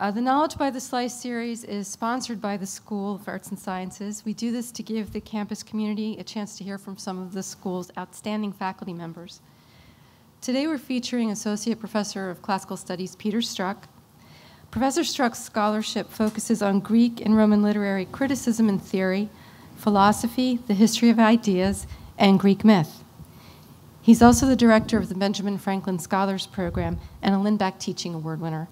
The Knowledge by the Slice series is sponsored by the School of Arts and Sciences. We do this to give the campus community a chance to hear from some of the school's outstanding faculty members. Today we're featuring Associate Professor of Classical Studies Peter Struck. Professor Struck's scholarship focuses on Greek and Roman literary criticism and theory, philosophy, the history of ideas, and Greek myth. He's also the director of the Benjamin Franklin Scholars Program and a Lindback Teaching Award winner.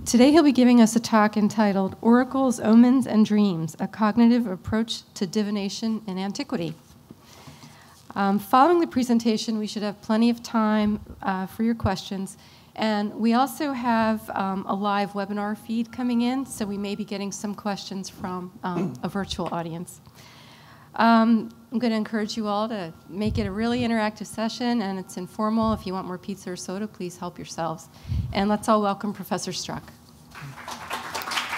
Today he'll be giving us a talk entitled Oracles, Omens, and Dreams, a Cognitive Approach to Divination in Antiquity. Following the presentation, we should have plenty of time for your questions. And we also have a live webinar feed coming in, so we may be getting some questions from a virtual audience. I'm going to encourage you all to make it a really interactive session, and it's informal. If you want more pizza or soda, please help yourselves. And let's all welcome Professor Struck.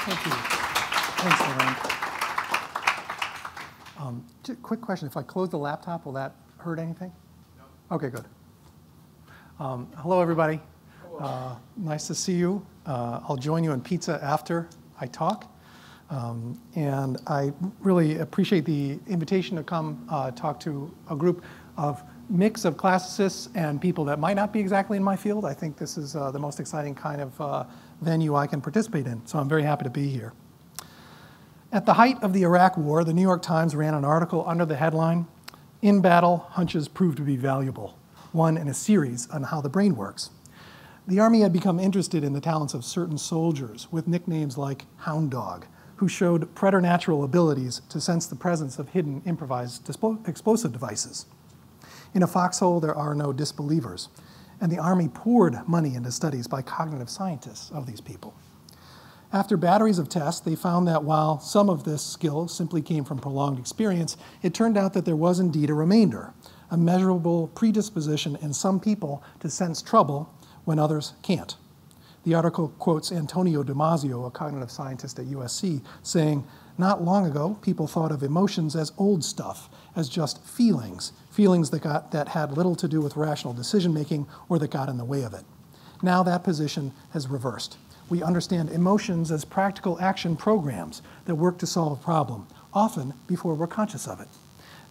Thank you. Thanks, Lorraine. Just a quick question. If I close the laptop, will that hurt anything? No. Okay, good. Hello, everybody. Nice to see you. I'll join you in pizza after I talk. And I really appreciate the invitation to come talk to a group of mix of classicists and people that might not be exactly in my field. I think this is the most exciting kind of venue I can participate in, so I'm very happy to be here. At the height of the Iraq War, the New York Times ran an article under the headline, "In Battle, Hunches Prove to be Valuable," one in a series on how the brain works. The Army had become interested in the talents of certain soldiers with nicknames like Hound Dog, who showed preternatural abilities to sense the presence of hidden improvised explosive devices. In a foxhole, there are no disbelievers, and the Army poured money into studies by cognitive scientists of these people. After batteries of tests, they found that while some of this skill simply came from prolonged experience, it turned out that there was indeed a remainder, a measurable predisposition in some people to sense trouble when others can't. The article quotes Antonio Damasio, a cognitive scientist at USC, saying, "Not long ago, people thought of emotions as old stuff, as just feelings that had little to do with rational decision-making or that got in the way of it. Now that position has reversed. We understand emotions as practical action programs that work to solve a problem, often before we're conscious of it.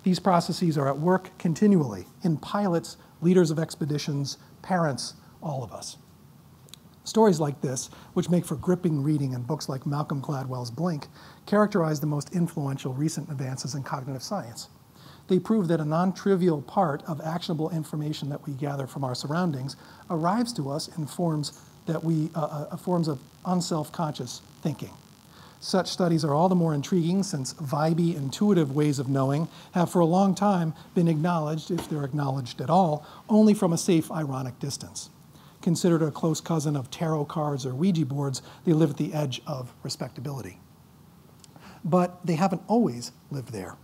These processes are at work continually in pilots, leaders of expeditions, parents, all of us." Stories like this, which make for gripping reading in books like Malcolm Gladwell's Blink, characterize the most influential recent advances in cognitive science. They prove that a non-trivial part of actionable information that we gather from our surroundings arrives to us in forms of unself-conscious thinking. Such studies are all the more intriguing since vibey, intuitive ways of knowing have for a long time been acknowledged, if they're acknowledged at all, only from a safe, ironic distance. Considered a close cousin of tarot cards or Ouija boards, they live at the edge of respectability. But they haven't always lived there.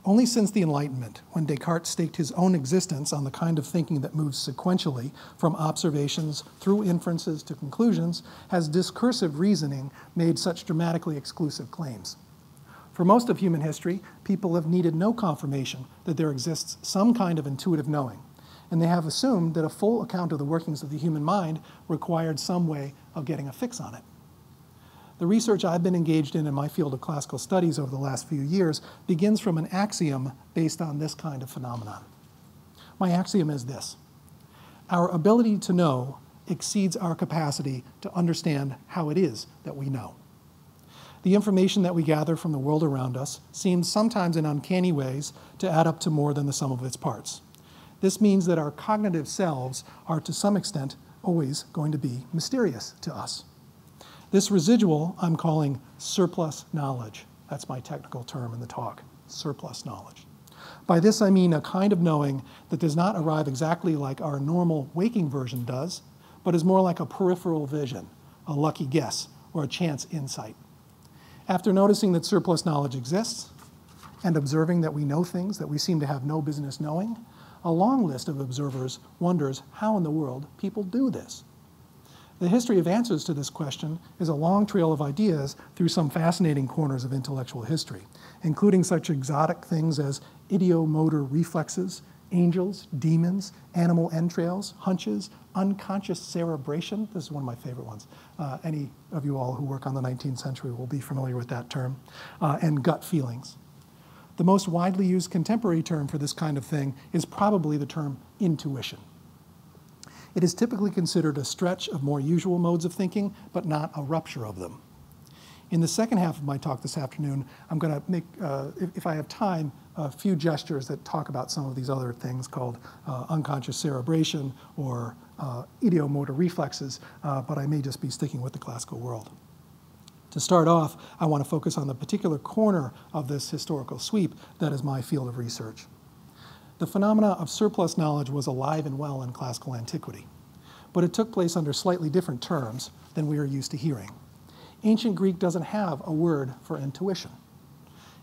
Only since the Enlightenment, when Descartes staked his own existence on the kind of thinking that moves sequentially from observations through inferences to conclusions, has discursive reasoning made such dramatically exclusive claims. For most of human history, people have needed no confirmation that there exists some kind of intuitive knowing, and they have assumed that a full account of the workings of the human mind required some way of getting a fix on it. The research I've been engaged in my field of classical studies over the last few years begins from an axiom based on this kind of phenomenon. My axiom is this: our ability to know exceeds our capacity to understand how it is that we know. The information that we gather from the world around us seems sometimes in uncanny ways to add up to more than the sum of its parts. This means that our cognitive selves are to some extent always going to be mysterious to us. This residual I'm calling surplus knowledge. That's my technical term in the talk, surplus knowledge. By this I mean a kind of knowing that does not arrive exactly like our normal waking version does, but is more like a peripheral vision, a lucky guess, or a chance insight. After noticing that surplus knowledge exists, and observing that we know things that we seem to have no business knowing, a long list of observers wonders how in the world people do this. The history of answers to this question is a long trail of ideas through some fascinating corners of intellectual history, including such exotic things as ideomotor reflexes, angels, demons, animal entrails, hunches, unconscious cerebration. This is one of my favorite ones. Any of you all who work on the 19th century will be familiar with that term, and gut feelings. The most widely used contemporary term for this kind of thing is probably the term intuition. It is typically considered a stretch of more usual modes of thinking, but not a rupture of them. In the second half of my talk this afternoon, I'm going to make, if I have time, a few gestures that talk about some of these other things called unconscious cerebration or ideomotor reflexes, but I may just be sticking with the classical world. To start off, I want to focus on the particular corner of this historical sweep that is my field of research. The phenomena of surplus knowledge was alive and well in classical antiquity, but it took place under slightly different terms than we are used to hearing. Ancient Greek doesn't have a word for intuition.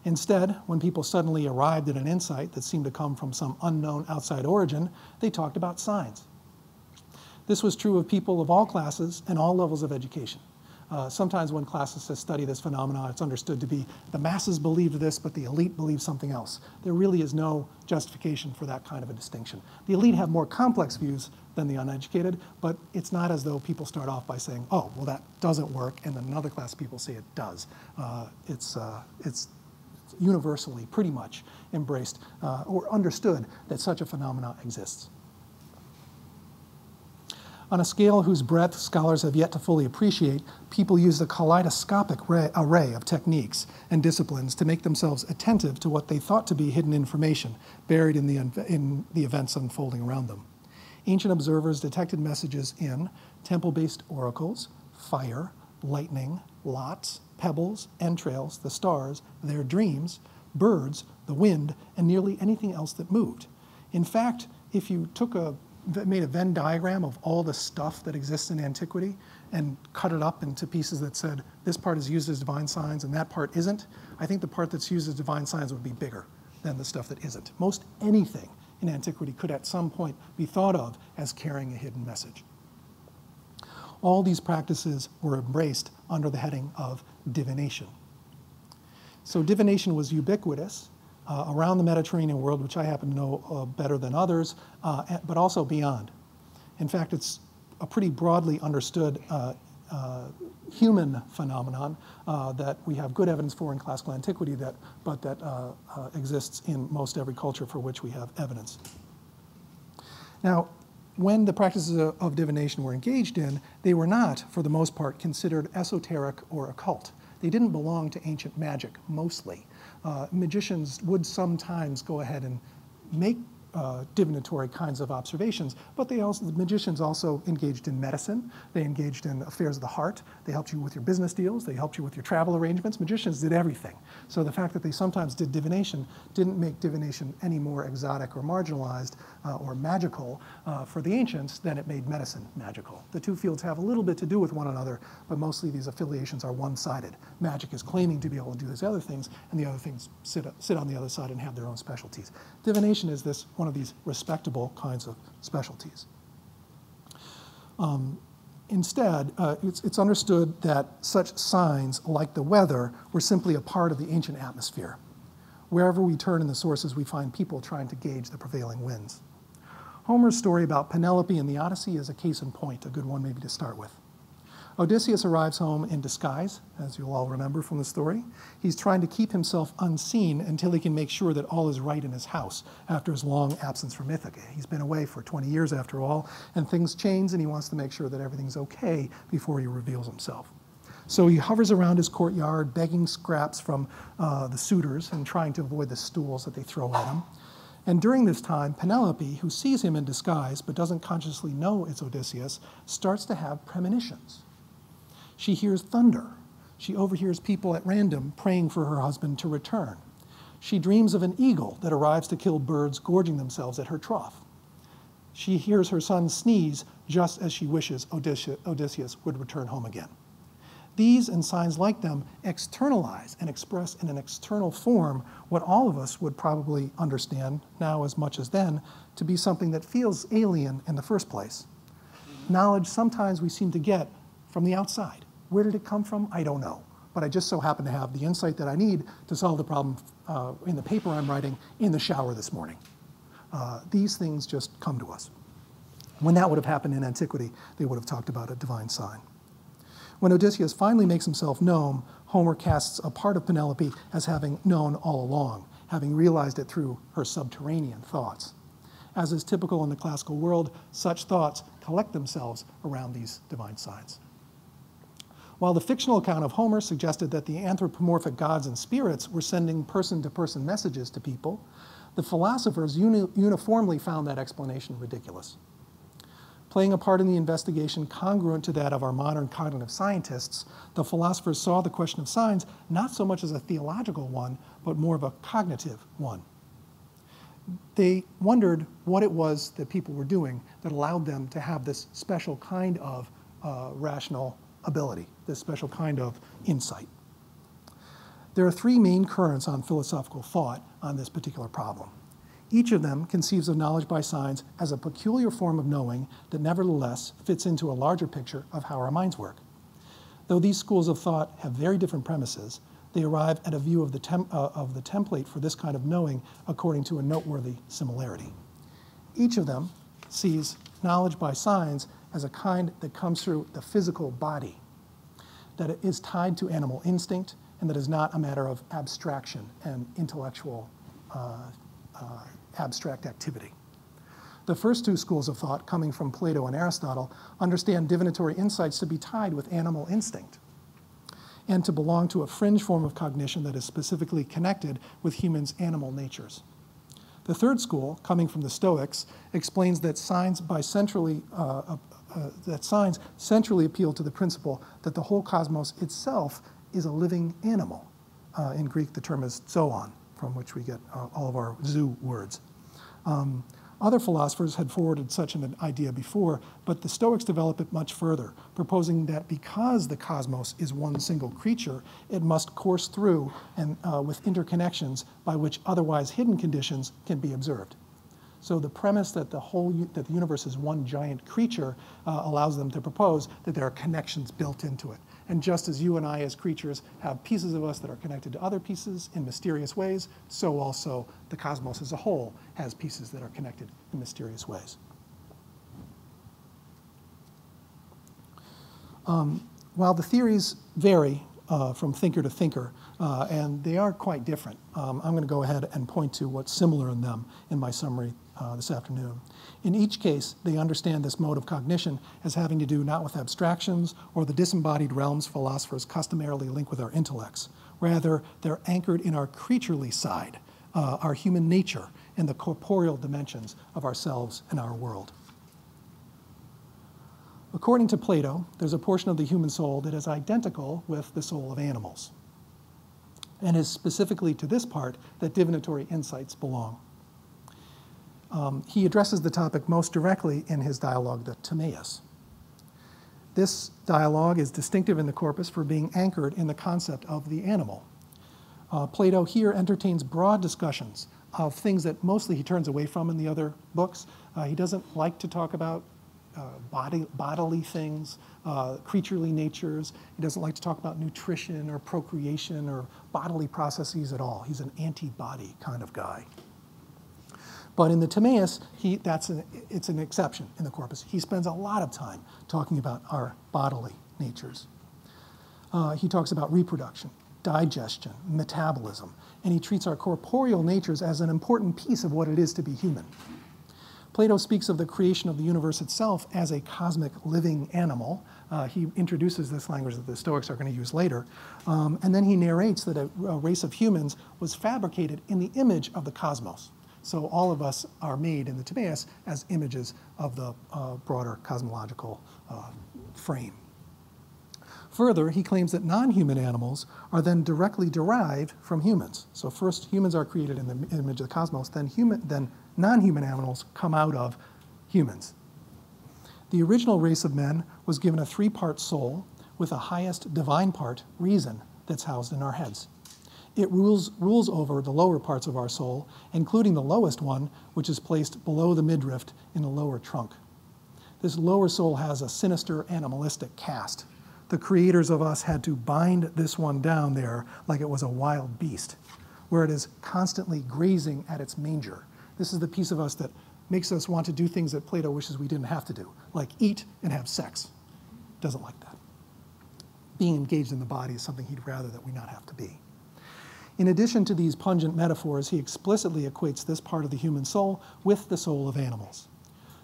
Instead, when people suddenly arrived at an insight that seemed to come from some unknown outside origin, they talked about signs. This was true of people of all classes and all levels of education. Sometimes when classicists study this phenomenon, it's understood to be the masses believed this, but the elite believed something else. There really is no justification for that kind of a distinction. The elite have more complex views than the uneducated, but it's not as though people start off by saying, oh, well, that doesn't work, and then another class of people say it does. It's universally pretty much embraced or understood that such a phenomenon exists. On a scale whose breadth scholars have yet to fully appreciate, people use the kaleidoscopic array of techniques and disciplines to make themselves attentive to what they thought to be hidden information buried in the events unfolding around them. Ancient observers detected messages in temple-based oracles, fire, lightning, lots, pebbles, entrails, the stars, their dreams, birds, the wind, and nearly anything else that moved. In fact, if you made a Venn diagram of all the stuff that exists in antiquity and cut it up into pieces that said this part is used as divine signs and that part isn't, I think the part that's used as divine signs would be bigger than the stuff that isn't. Most anything in antiquity could at some point be thought of as carrying a hidden message. All these practices were embraced under the heading of divination. So divination was ubiquitous around the Mediterranean world, which I happen to know better than others, but also beyond. In fact, it's a pretty broadly understood human phenomenon that we have good evidence for in classical antiquity, but that exists in most every culture for which we have evidence. Now, when the practices of divination were engaged in, they were not, for the most part, considered esoteric or occult. They didn't belong to ancient magic, mostly. Magicians would sometimes go ahead and make divinatory kinds of observations, but the magicians also engaged in medicine. They engaged in affairs of the heart. They helped you with your business deals. They helped you with your travel arrangements. Magicians did everything. So the fact that they sometimes did divination didn't make divination any more exotic or marginalized or magical for the ancients than it made medicine magical. The two fields have a little bit to do with one another, but mostly these affiliations are one-sided. Magic is claiming to be able to do these other things, and the other things sit on the other side and have their own specialties. Divination is one of these respectable kinds of specialties. Instead, it's understood that such signs, like the weather, were simply a part of the ancient atmosphere. Wherever we turn in the sources, we find people trying to gauge the prevailing winds. Homer's story about Penelope and the Odyssey is a case in point, a good one maybe to start with. Odysseus arrives home in disguise, as you'll all remember from the story. He's trying to keep himself unseen until he can make sure that all is right in his house after his long absence from Ithaca. He's been away for 20 years after all, and things change, and he wants to make sure that everything's okay before he reveals himself. So he hovers around his courtyard, begging scraps from the suitors and trying to avoid the stools that they throw at him. And during this time, Penelope, who sees him in disguise but doesn't consciously know it's Odysseus, starts to have premonitions. She hears thunder. She overhears people at random praying for her husband to return. She dreams of an eagle that arrives to kill birds gorging themselves at her trough. She hears her son sneeze just as she wishes Odysseus would return home again. These and signs like them externalize and express in an external form what all of us would probably understand, now as much as then, to be something that feels alien in the first place. Knowledge sometimes we seem to get from the outside. Where did it come from? I don't know. But I just so happen to have the insight that I need to solve the problem in the paper I'm writing in the shower this morning. These things just come to us. When that would have happened in antiquity, they would have talked about a divine sign. When Odysseus finally makes himself known, Homer casts a part of Penelope as having known all along, having realized it through her subterranean thoughts. As is typical in the classical world, such thoughts collect themselves around these divine signs. While the fictional account of Homer suggested that the anthropomorphic gods and spirits were sending person-to-person messages to people, the philosophers uniformly found that explanation ridiculous. Playing a part in the investigation congruent to that of our modern cognitive scientists, the philosophers saw the question of signs not so much as a theological one, but more of a cognitive one. They wondered what it was that people were doing that allowed them to have this special kind of rational ability, this special kind of insight. There are three main currents on philosophical thought on this particular problem. Each of them conceives of knowledge by signs as a peculiar form of knowing that nevertheless fits into a larger picture of how our minds work. Though these schools of thought have very different premises, they arrive at a view of the template for this kind of knowing according to a noteworthy similarity. Each of them sees knowledge by signs as a kind that comes through the physical body, that it is tied to animal instinct, and that is not a matter of abstraction and intellectual abstract activity. The first two schools of thought, coming from Plato and Aristotle, understand divinatory insights to be tied with animal instinct and to belong to a fringe form of cognition that is specifically connected with humans' animal natures. The third school, coming from the Stoics, explains that signs centrally appeal to the principle that the whole cosmos itself is a living animal. In Greek, the term is zoon, from which we get all of our zoo words. Other philosophers had forwarded such an idea before, but the Stoics develop it much further, proposing that because the cosmos is one single creature, it must course through and with interconnections by which otherwise hidden conditions can be observed. So the premise that the universe is one giant creature allows them to propose that there are connections built into it. And just as you and I as creatures have pieces of us that are connected to other pieces in mysterious ways, so also the cosmos as a whole has pieces that are connected in mysterious ways. While the theories vary from thinker to thinker, and they are quite different, I'm going to go ahead and point to what's similar in them in my summary this afternoon. In each case, they understand this mode of cognition as having to do not with abstractions or the disembodied realms philosophers customarily link with our intellects. Rather, they're anchored in our creaturely side, our human nature, and the corporeal dimensions of ourselves and our world. According to Plato, there's a portion of the human soul that is identical with the soul of animals, and is specifically to this part that divinatory insights belong. He addresses the topic most directly in his dialogue, the Timaeus. This dialogue is distinctive in the corpus for being anchored in the concept of the animal. Plato here entertains broad discussions of things that mostly he turns away from in the other books. He doesn't like to talk about bodily things, creaturely natures. He doesn't like to talk about nutrition or procreation or bodily processes at all. He's an anti-body kind of guy. But in the Timaeus, it's an exception in the corpus. He spends a lot of time talking about our bodily natures. He talks about reproduction, digestion, metabolism, and he treats our corporeal natures as an important piece of what it is to be human. Plato speaks of the creation of the universe itself as a cosmic living animal. He introduces this language that the Stoics are going to use later. And then he narrates that a race of humans was fabricated in the image of the cosmos. So all of us are made in the Timaeus as images of the broader cosmological frame. Further, he claims that non-human animals are then directly derived from humans. So first, humans are created in the image of the cosmos, then non-human animals come out of humans. The original race of men was given a three-part soul with a highest divine part, reason, that's housed in our heads. It rules over the lower parts of our soul, including the lowest one, which is placed below the midriff in the lower trunk. This lower soul has a sinister animalistic cast. The creators of us had to bind this one down there like it was a wild beast, where it is constantly grazing at its manger, This is the piece of us that makes us want to do things that Plato wishes we didn't have to do, like eat and have sex. Doesn't like that. Being engaged in the body is something he'd rather that we not have to be. In addition to these pungent metaphors, he explicitly equates this part of the human soul with the soul of animals.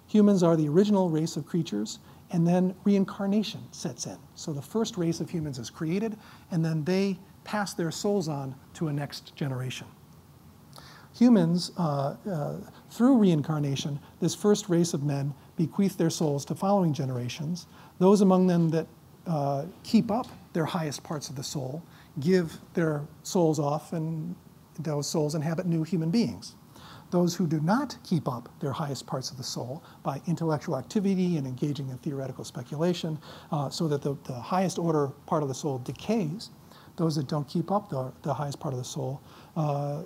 Humans are the original race of creatures, and then reincarnation sets in. So the first race of humans is created, and then they pass their souls on to a next generation. Humans, through reincarnation, this first race of men bequeath their souls to following generations. Those among them that keep up their highest parts of the soul give their souls off, and those souls inhabit new human beings. Those who do not keep up their highest parts of the soul by intellectual activity and engaging in theoretical speculation, so that the highest order part of the soul decays, those that don't keep up the highest part of the soul are,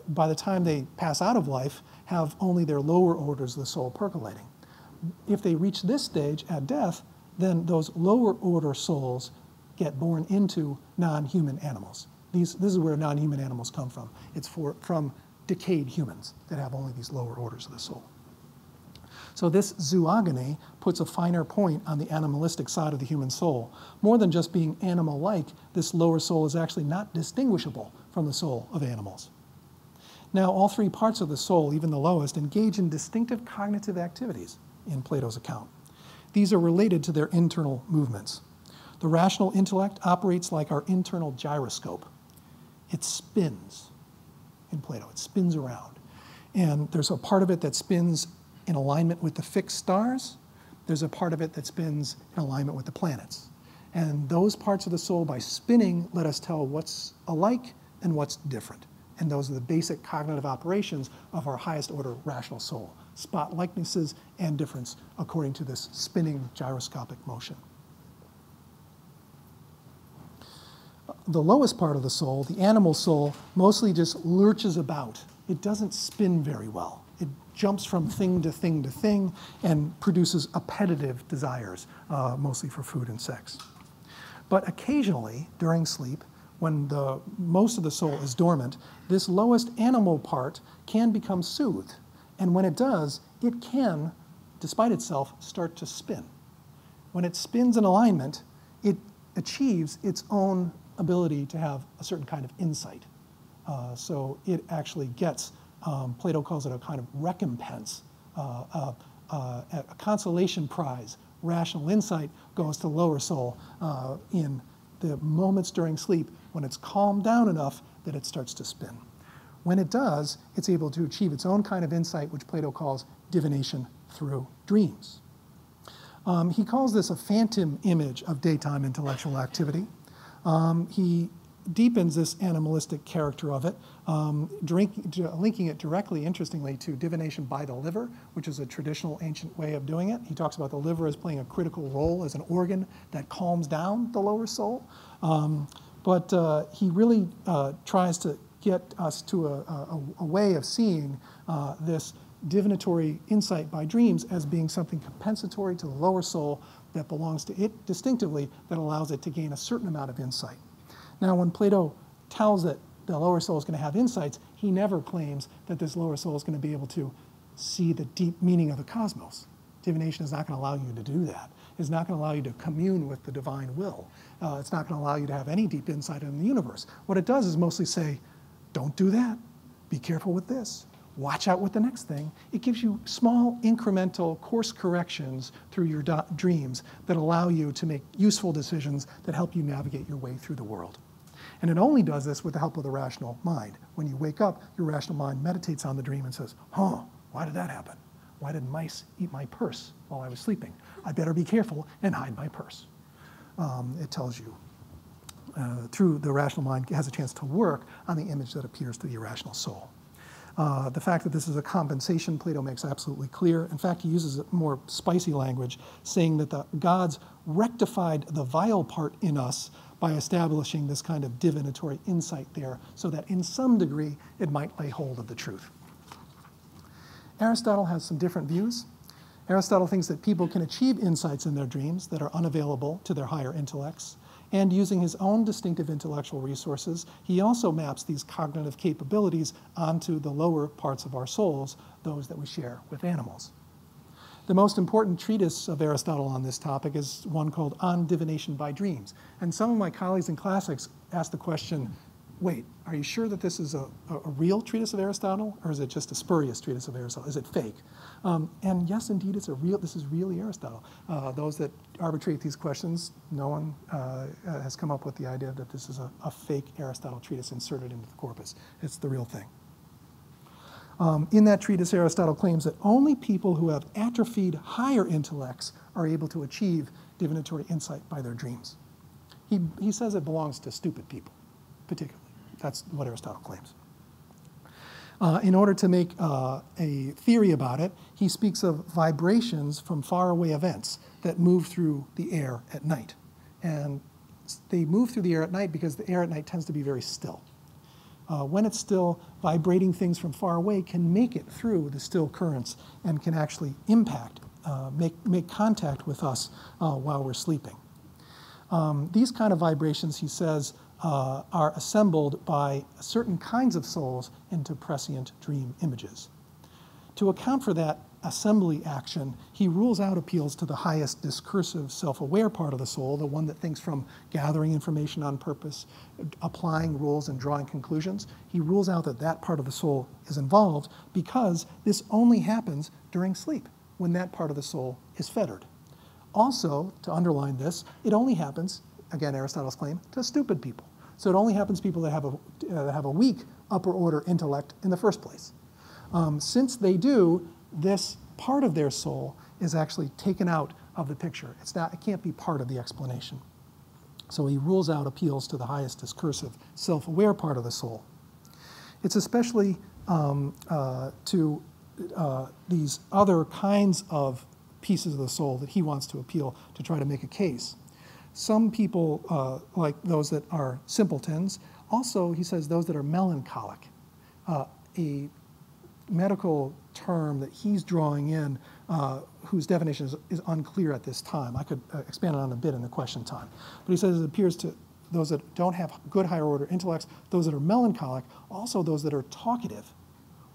by the time they pass out of life, have only their lower orders of the soul percolating. If they reach this stage at death, then those lower order souls get born into non-human animals. This is where non-human animals come from. It's from decayed humans that have only these lower orders of the soul. So this zoogony puts a finer point on the animalistic side of the human soul. More than just being animal-like, this lower soul is actually not distinguishable from the soul of animals. Now, all three parts of the soul, even the lowest, engage in distinctive cognitive activities in Plato's account. These are related to their internal movements. The rational intellect operates like our internal gyroscope. It spins in Plato. It spins around. And there's a part of it that spins in alignment with the fixed stars. There's a part of it that spins in alignment with the planets. And those parts of the soul, by spinning, let us tell what's alike and what's different. And those are the basic cognitive operations of our highest order rational soul. Spot likenesses and difference according to this spinning gyroscopic motion. The lowest part of the soul, the animal soul, mostly just lurches about. It doesn't spin very well. It jumps from thing to thing to thing and produces appetitive desires, mostly for food and sex. But occasionally, during sleep, when most of the soul is dormant, this lowest animal part can become soothed. And when it does, it can, despite itself, start to spin. When it spins in alignment, it achieves its own ability to have a certain kind of insight. So it actually gets, Plato calls it a kind of recompense, a consolation prize. Rational insight goes to lower soul in the moments during sleep when it's calmed down enough that it starts to spin. When it does, it's able to achieve its own kind of insight, which Plato calls divination through dreams. He calls this a phantom image of daytime intellectual activity. He deepens this animalistic character of it, linking it directly, interestingly, to divination by the liver, which is a traditional ancient way of doing it. He talks about the liver as playing a critical role as an organ that calms down the lower soul. But he really tries to get us to a way of seeing this divinatory insight by dreams as being something compensatory to the lower soul that belongs to it distinctively, that allows it to gain a certain amount of insight. Now, when Plato tells that the lower soul is going to have insights, he never claims that this lower soul is going to be able to see the deep meaning of the cosmos. Divination is not going to allow you to do that. It's not going to allow you to commune with the divine will. It's not going to allow you to have any deep insight in the universe. What it does is mostly say, don't do that. Be careful with this. Watch out with the next thing. It gives you small incremental course corrections through your dreams that allow you to make useful decisions that help you navigate your way through the world. And it only does this with the help of the rational mind. When you wake up, your rational mind meditates on the dream and says, why did that happen? Why did mice eat my purse while I was sleeping? I better be careful and hide my purse. It tells you through the rational mind, it has a chance to work on the image that appears to the irrational soul. The fact that this is a compensation, Plato makes absolutely clear. In fact, he uses a more spicy language, saying that the gods rectified the vile part in us by establishing this kind of divinatory insight there, so that in some degree it might lay hold of the truth. Aristotle has some different views. Aristotle thinks that people can achieve insights in their dreams that are unavailable to their higher intellects. And using his own distinctive intellectual resources, he also maps these cognitive capabilities onto the lower parts of our souls, those that we share with animals. The most important treatise of Aristotle on this topic is one called On Divination by Dreams. And some of my colleagues in classics asked the question, wait, are you sure that this is a real treatise of Aristotle, or is it just a spurious treatise of Aristotle? Is it fake? And yes, indeed, this is really Aristotle. Those that arbitrate these questions, no one has come up with the idea that this is a fake Aristotle treatise inserted into the corpus. It's the real thing. In that treatise, Aristotle claims that only people who have atrophied higher intellects are able to achieve divinatory insight by their dreams. He says it belongs to stupid people, particularly. That's what Aristotle claims. In order to make a theory about it, he speaks of vibrations from faraway events that move through the air at night. And they move through the air at night because the air at night tends to be very still. When it's still, vibrating things from far away can make it through the still currents and can actually impact, make contact with us while we're sleeping. These kind of vibrations, he says, are assembled by certain kinds of souls into prescient dream images. To account for that assembly action, he rules out appeals to the highest discursive, self-aware part of the soul, the one that thinks from gathering information on purpose, applying rules and drawing conclusions. He rules out that that part of the soul is involved because this only happens during sleep, when that part of the soul is fettered. Also, to underline this, it only happens, again, Aristotle's claim, to stupid people. So it only happens to people that have a weak upper order intellect in the first place. Since they do, this part of their soul is actually taken out of the picture. It can't be part of the explanation. So he rules out appeals to the highest discursive, self-aware part of the soul. It's especially to these other kinds of pieces of the soul that he wants to appeal to try to make a case. Some people, like those that are simpletons, also, he says, those that are melancholic. A medical term that he's drawing in, whose definition is unclear at this time. I could expand on it a bit in the question time. But he says it appears to those that don't have good higher order intellects, those that are melancholic, also those that are talkative,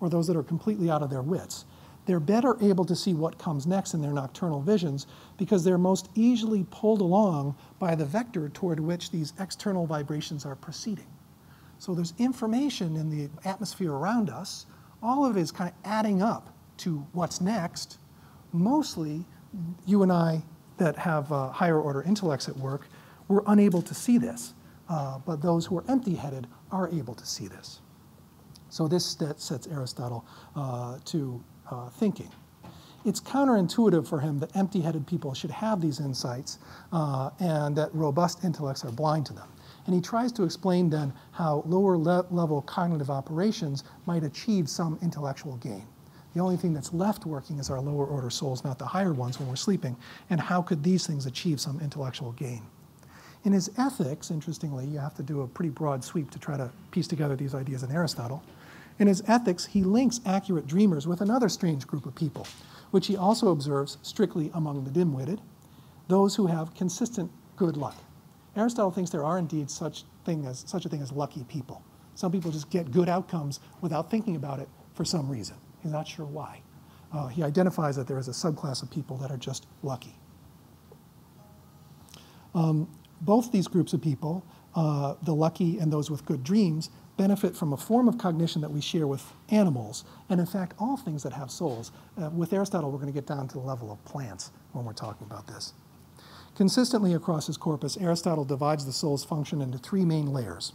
or those that are completely out of their wits. They're better able to see what comes next in their nocturnal visions because they're most easily pulled along by the vector toward which these external vibrations are proceeding. So there's information in the atmosphere around us. All of it is kind of adding up to what's next. Mostly, you and I that have higher order intellects at work, we're unable to see this. But those who are empty-headed are able to see this. So this sets Aristotle to thinking. It's counterintuitive for him that empty-headed people should have these insights and that robust intellects are blind to them. And he tries to explain then how lower level cognitive operations might achieve some intellectual gain. The only thing that's left working is our lower order souls, not the higher ones when we're sleeping. And how could these things achieve some intellectual gain? In his ethics, interestingly, you have to do a pretty broad sweep to try to piece together these ideas in Aristotle. In his ethics, he links accurate dreamers with another strange group of people, which he also observes strictly among the dim-witted, those who have consistent good luck. Aristotle thinks there are indeed such a thing as lucky people. Some people just get good outcomes without thinking about it for some reason. He's not sure why. He identifies that there is a subclass of people that are just lucky. Both these groups of people, the lucky and those with good dreams, benefit from a form of cognition that we share with animals, and in fact, all things that have souls. With Aristotle, we're going to get down to the level of plants when we're talking about this. Consistently across his corpus, Aristotle divides the soul's function into three main layers.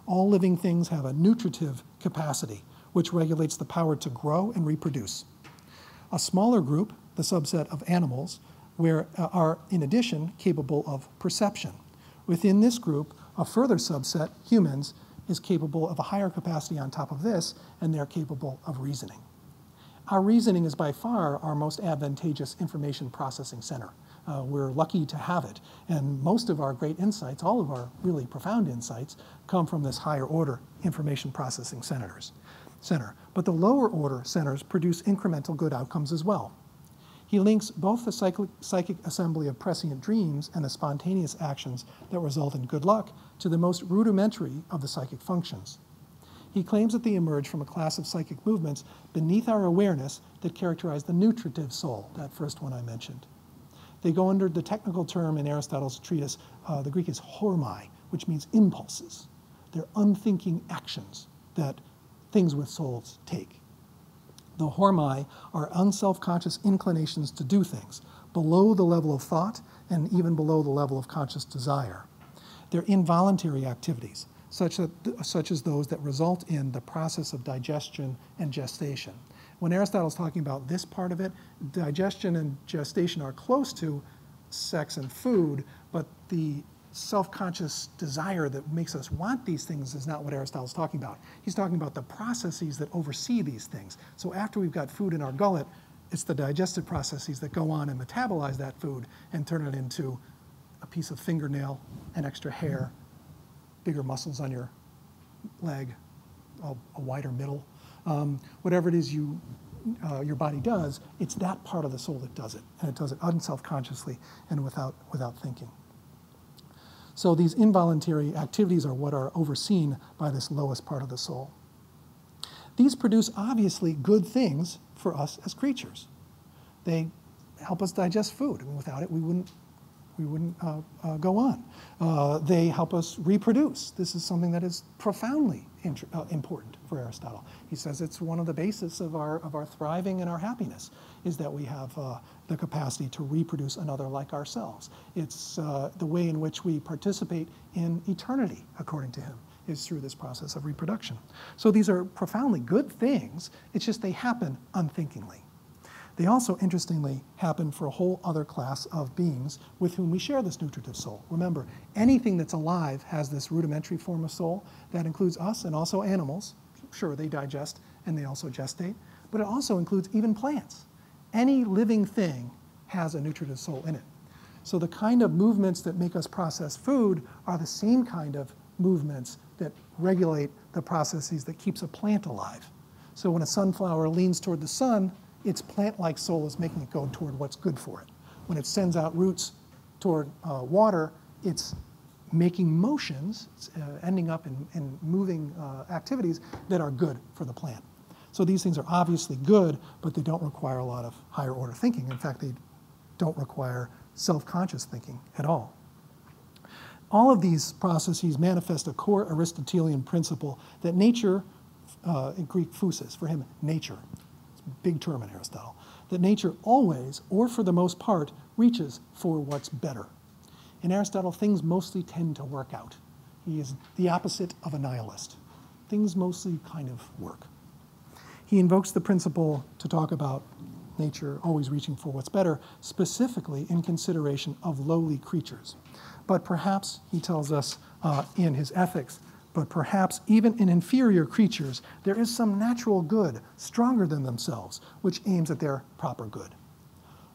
All living things have a nutritive capacity, which regulates the power to grow and reproduce. A smaller group, the subset of animals, are, in addition, capable of perception. Within this group, a further subset, humans, is capable of a higher capacity on top of this, and they're capable of reasoning. Our reasoning is by far our most advantageous information processing center. We're lucky to have it, and most of our great insights, all of our really profound insights, come from this higher order information processing center. But the lower order centers produce incremental good outcomes as well. He links both the psychic assembly of prescient dreams and the spontaneous actions that result in good luck to the most rudimentary of the psychic functions. He claims that they emerge from a class of psychic movements beneath our awareness that characterize the nutritive soul, that first one I mentioned. They go under the technical term in Aristotle's treatise, the Greek is hormai, which means impulses. They're unthinking actions that things with souls take. The hormai are unself-conscious inclinations to do things, below the level of thought and even below the level of conscious desire. They're involuntary activities, such as those that result in the process of digestion and gestation. When Aristotle's talking about this part of it, digestion and gestation are close to sex and food, but the self-conscious desire that makes us want these things is not what Aristotle's talking about. He's talking about the processes that oversee these things. So after we've got food in our gullet, it's the digestive processes that go on and metabolize that food and turn it into a piece of fingernail, an extra hair, bigger muscles on your leg, a wider middle. Whatever it is your body does, it's that part of the soul that does it, and it does it unself-consciously and without thinking. So these involuntary activities are what are overseen by this lowest part of the soul. These produce obviously good things for us as creatures. They help us digest food. I mean, without it, we wouldn't go on. They help us reproduce. This is something that is profoundly important for Aristotle. He says it's one of the bases of our thriving and our happiness, is that we have the capacity to reproduce another like ourselves. It's the way in which we participate in eternity, according to him, is through this process of reproduction. So these are profoundly good things. It's just they happen unthinkingly. They also, interestingly, happen for a whole other class of beings with whom we share this nutritive soul. Remember, anything that's alive has this rudimentary form of soul. That includes us and also animals. Sure, they digest and they also gestate, but it also includes even plants. Any living thing has a nutritive soul in it. So the kind of movements that make us process food are the same kind of movements that regulate the processes that keeps a plant alive. So when a sunflower leans toward the sun, its plant-like soul is making it go toward what's good for it. When it sends out roots toward water, it's making motions, it's ending up in moving activities that are good for the plant. So these things are obviously good, but they don't require a lot of higher order thinking. In fact, they don't require self-conscious thinking at all. All of these processes manifest a core Aristotelian principle that nature, in Greek phusis, for him, nature, big term in Aristotle, that nature always, or for the most part, reaches for what's better. In Aristotle, things mostly tend to work out. He is the opposite of a nihilist. Things mostly kind of work. He invokes the principle to talk about nature always reaching for what's better, specifically in consideration of lowly creatures. But perhaps, he tells us in his Ethics, but perhaps even in inferior creatures, there is some natural good, stronger than themselves, which aims at their proper good.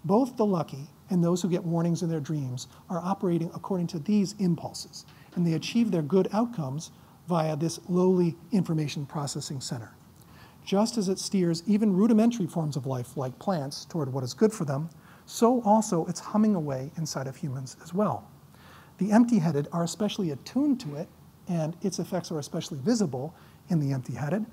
Both the lucky and those who get warnings in their dreams are operating according to these impulses, and they achieve their good outcomes via this lowly information processing center. Just as it steers even rudimentary forms of life, like plants, toward what is good for them, so also it's humming away inside of humans as well. The empty-headed are especially attuned to it, and its effects are especially visible in the empty-headed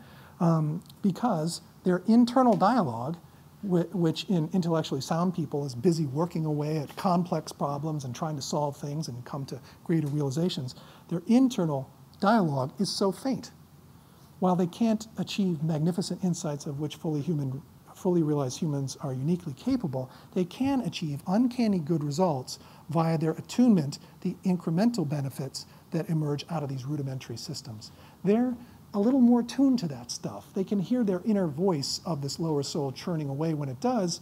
because their internal dialogue, which in intellectually sound people is busy working away at complex problems and trying to solve things and come to greater realizations, their internal dialogue is so faint. While they can't achieve magnificent insights of which fully realized humans are uniquely capable, they can achieve uncanny good results via their attunement, the incremental benefits that emerge out of these rudimentary systems. They're a little more tuned to that stuff. They can hear their inner voice of this lower soul churning away when it does,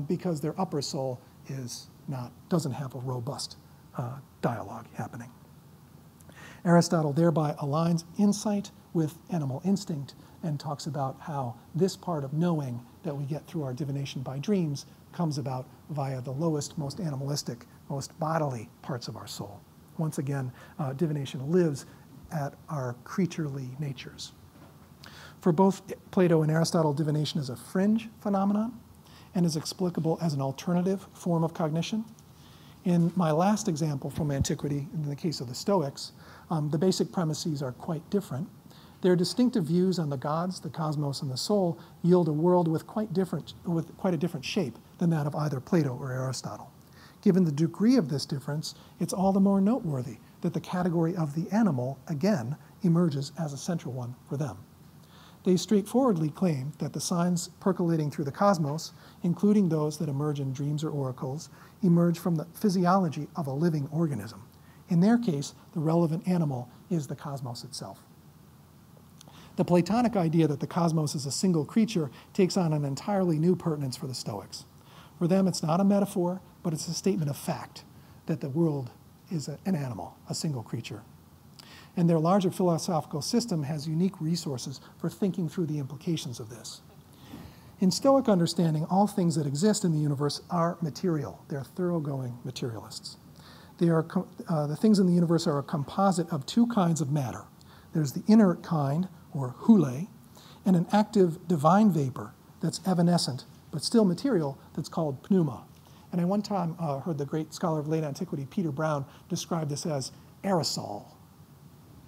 because their upper soul doesn't have a robust dialogue happening. Aristotle thereby aligns insight with animal instinct and talks about how this part of knowing that we get through our divination by dreams comes about via the lowest, most animalistic, most bodily parts of our soul. Once again, divination lives at our creaturely natures. For both Plato and Aristotle, divination is a fringe phenomenon. and is explicable as an alternative form of cognition. In my last example from Antiquity, in the case of the Stoics, the basic premises are quite different. Their distinctive views on the gods, the cosmos, and the soul yield a world with quite a different shape than that of either Plato or Aristotle. Given the degree of this difference, it's all the more noteworthy that the category of the animal, again, emerges as a central one for them. They straightforwardly claim that the signs percolating through the cosmos, including those that emerge in dreams or oracles, emerge from the physiology of a living organism. In their case, the relevant animal is the cosmos itself. The Platonic idea that the cosmos is a single creature takes on an entirely new pertinence for the Stoics. For them, it's not a metaphor, but it's a statement of fact that the world is an animal, a single creature. And their larger philosophical system has unique resources for thinking through the implications of this. In Stoic understanding, all things that exist in the universe are material. They're thoroughgoing materialists. The things in the universe are a composite of two kinds of matter. There's the inert kind, or hule, and an active divine vapor that's evanescent, but still material, that's called pneuma. And I one time heard the great scholar of late antiquity, Peter Brown, describe this as aerosol.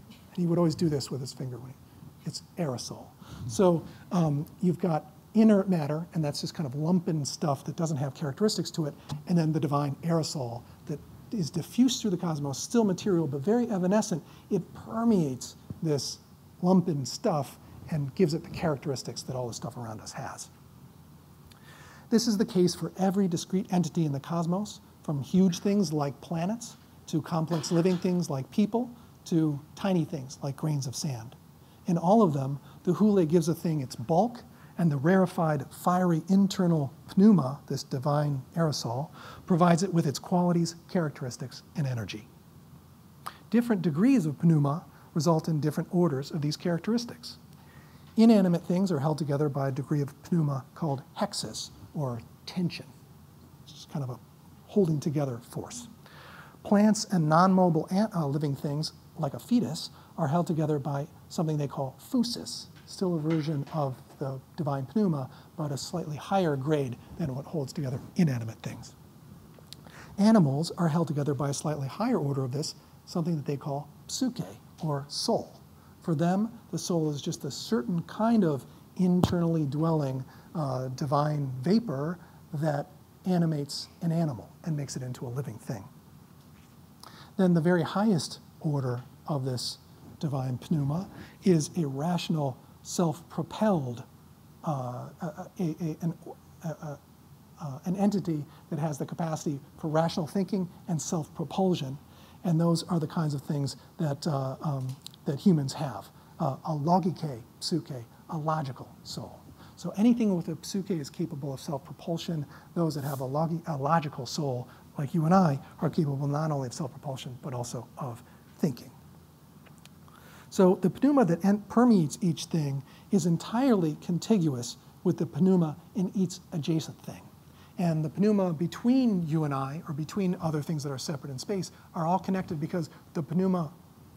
And he would always do this with his finger. It's aerosol. So you've got inert matter, and that's just kind of lumpen stuff that doesn't have characteristics to it, and then the divine aerosol that is diffused through the cosmos, still material, but very evanescent. It permeates this lumpen stuff and gives it the characteristics that all the stuff around us has. This is the case for every discrete entity in the cosmos, from huge things like planets, to complex living things like people, to tiny things like grains of sand. In all of them, the hule gives a thing its bulk, and the rarefied, fiery internal pneuma, this divine aerosol, provides it with its qualities, characteristics, and energy. Different degrees of pneuma result in different orders of these characteristics. Inanimate things are held together by a degree of pneuma called hexis, or tension. It's kind of a holding together force. Plants and non-mobile living things, like a fetus, are held together by something they call phusis, still a version of the divine pneuma, but a slightly higher grade than what holds together inanimate things. Animals are held together by a slightly higher order of this, something that they call psyche, or soul. For them, the soul is just a certain kind of internally dwelling divine vapor that animates an animal and makes it into a living thing. Then the very highest order of this divine pneuma is a rational, self-propelled an entity that has the capacity for rational thinking and self-propulsion. And those are the kinds of things that, that humans have. A logike psyche, a logical soul. So anything with a psyche is capable of self-propulsion. Those that have a logical soul, like you and I, are capable not only of self-propulsion, but also of thinking. So the pneuma that permeates each thing is entirely contiguous with the pneuma in each adjacent thing. And the pneuma between you and I, or between other things that are separate in space, are all connected because the pneuma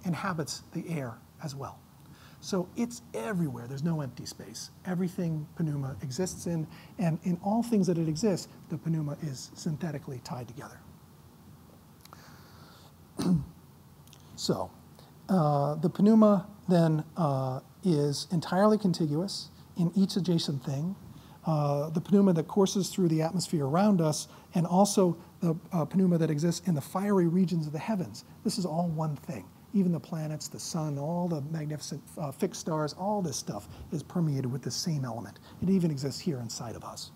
inhabits the air as well. So it's everywhere. There's no empty space. Everything pneuma exists in, and in all things that it exists, the pneuma is synthetically tied together. So the pneuma then is entirely contiguous in each adjacent thing. The pneuma that courses through the atmosphere around us, and also the pneuma that exists in the fiery regions of the heavens. This is all one thing. Even the planets, the sun, all the magnificent fixed stars, all this stuff is permeated with the same element. It even exists here inside of us.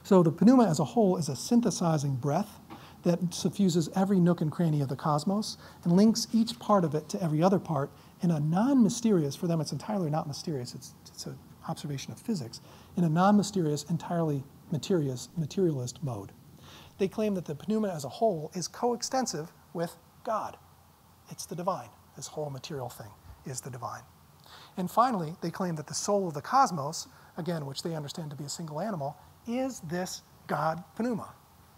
So the pneuma as a whole is a synthesizing breath that suffuses every nook and cranny of the cosmos and links each part of it to every other part in a non-mysterious, for them it's entirely not mysterious, it's an observation of physics, in a non-mysterious, entirely materialist mode. They claim that the pneuma as a whole is coextensive with God. It's the divine. This whole material thing is the divine. And finally, they claim that the soul of the cosmos, again, which they understand to be a single animal, is this God pneuma.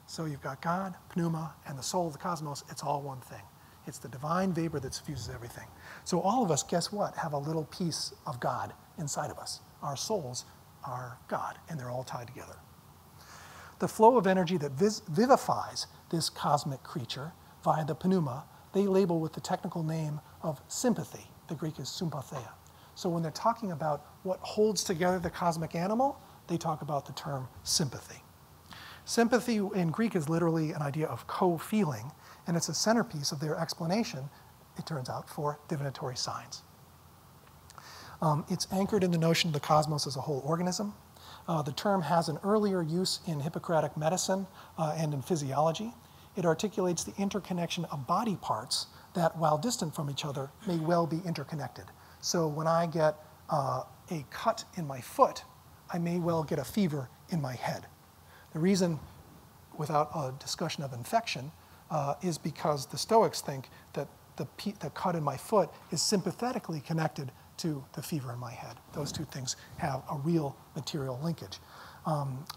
So you've got God, pneuma, and the soul of the cosmos. It's all one thing. It's the divine vapor that suffuses everything. So all of us, guess what, have a little piece of God inside of us. Our souls are God, and they're all tied together. The flow of energy that vivifies this cosmic creature via the pneuma, they label with the technical name of sympathy. The Greek is sympatheia. So when they're talking about what holds together the cosmic animal, they talk about the term sympathy. Sympathy in Greek is literally an idea of co-feeling, and it's a centerpiece of their explanation, it turns out, for divinatory signs. It's anchored in the notion of the cosmos as a whole organism. The term has an earlier use in Hippocratic medicine and in physiology. It articulates the interconnection of body parts that, while distant from each other, may well be interconnected. So when I get a cut in my foot, I may well get a fever in my head. The reason, without a discussion of infection, is because the Stoics think that the cut in my foot is sympathetically connected to the fever in my head. Those two things have a real material linkage.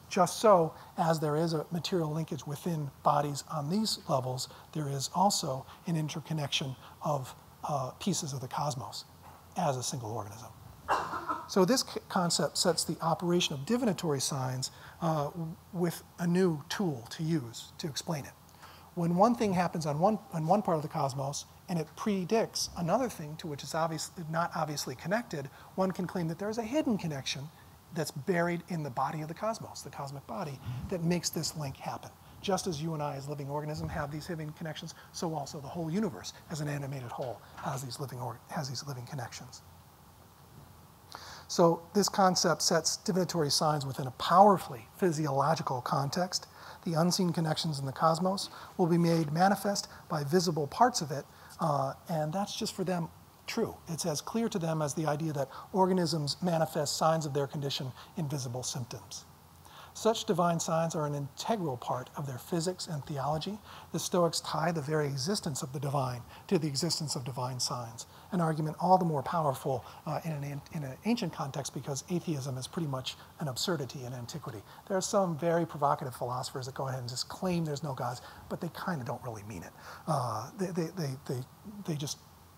Just so, as there is a material linkage within bodies on these levels, there is also an interconnection of pieces of the cosmos as a single organism. So this concept sets the operation of divinatory signs with a new tool to use to explain it. When one thing happens on one part of the cosmos and it predicts another thing to which it's not obviously connected, one can claim that there is a hidden connection that's buried in the body of the cosmos, the cosmic body, that makes this link happen. Just as you and I as living organisms have these hidden connections, so also the whole universe as an animated whole has these living connections. So this concept sets divinatory signs within a powerfully physiological context. The unseen connections in the cosmos will be made manifest by visible parts of it, and that's just for them true. It's as clear to them as the idea that organisms manifest signs of their condition in visible symptoms. Such divine signs are an integral part of their physics and theology. The Stoics tie the very existence of the divine to the existence of divine signs, an argument all the more powerful in an ancient context because atheism is pretty much an absurdity in antiquity. There are some very provocative philosophers that go ahead and just claim there's no gods, but they kind of don't really mean it.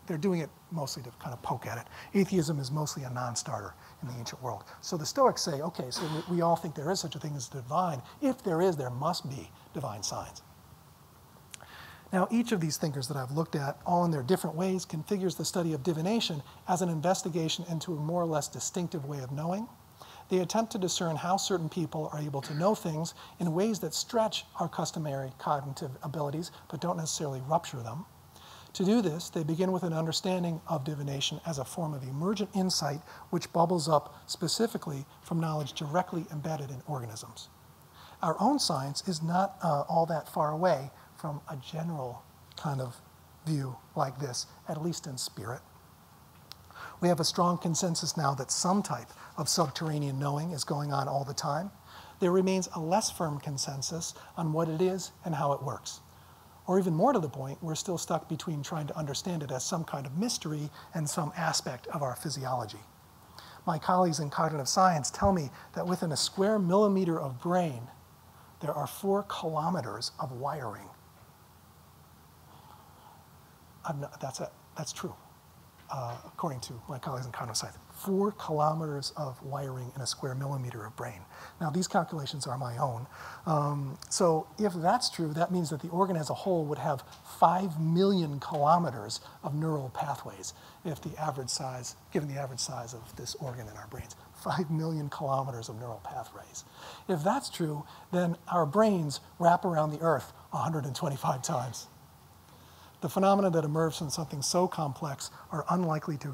They're doing it mostly to kind of poke at it. Atheism is mostly a non-starter in the ancient world. So the Stoics say, okay, so we all think there is such a thing as divine. If there is, there must be divine signs. Now, each of these thinkers that I've looked at, all in their different ways, configures the study of divination as an investigation into a more or less distinctive way of knowing. They attempt to discern how certain people are able to know things in ways that stretch our customary cognitive abilities, but don't necessarily rupture them. To do this, they begin with an understanding of divination as a form of emergent insight which bubbles up specifically from knowledge directly embedded in organisms. Our own science is not all that far away from a general kind of view like this, at least in spirit. We have a strong consensus now that some type of subterranean knowing is going on all the time. There remains a less firm consensus on what it is and how it works. Or even more to the point, we're still stuck between trying to understand it as some kind of mystery and some aspect of our physiology. My colleagues in cognitive science tell me that within a square millimeter of brain, there are 4 kilometers of wiring. That's true, according to my colleagues in cognitive science. 4 kilometers of wiring in a square millimeter of brain. Now, these calculations are my own. So if that's true, that means that the organ as a whole would have 5 million kilometers of neural pathways if the average size, given the average size of this organ in our brains. 5 million kilometers of neural pathways. If that's true, then our brains wrap around the Earth 125 times. The phenomena that emerge from something so complex are unlikely to